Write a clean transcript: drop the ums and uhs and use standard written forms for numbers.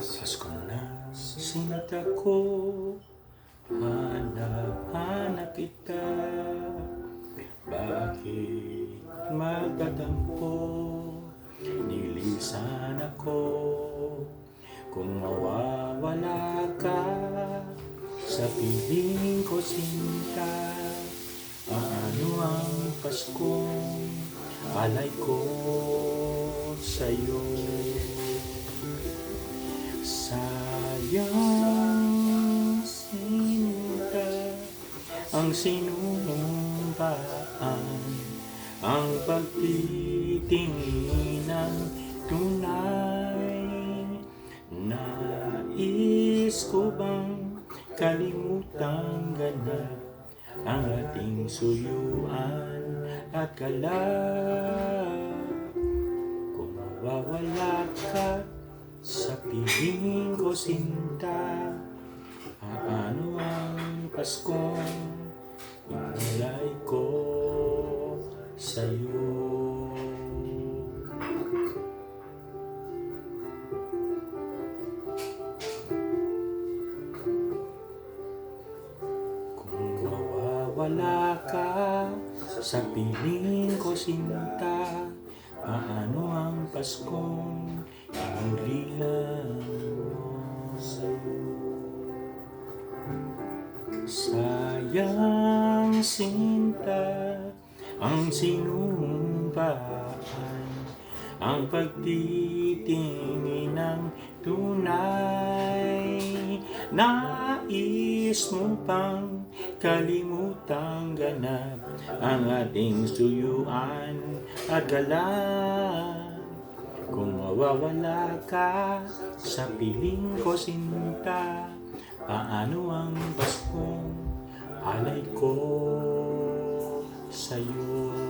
Pasko na, sinta ko, hanap-hanap kita. Bakit magtatampo, nilisan ako. Kung mawawala ka, sa piling ko sinta. Ano ang Paskong alay ko sa'yo? Sayang sinta ang sinumpaan, ang pagtitingin ng tunay. Nais ko bang kalimutang ganap ang ating suyuan at galak? Kung mawawala ka sa piling ko sinta, ano ang Paskong inalay ko sa'yo? Kung mawawala ka sa piling ko sinta, paano ang Paskong inulihan mo sa'yo? Sayang sinta ang sinumpaan, ang pagtitingin ng tunay. Nais mo pang kalimutang ganap ang ating suyuan at galak. Kung mawawala ka sa piling ko sinta, paano ang Paskong alay ko sa'yo?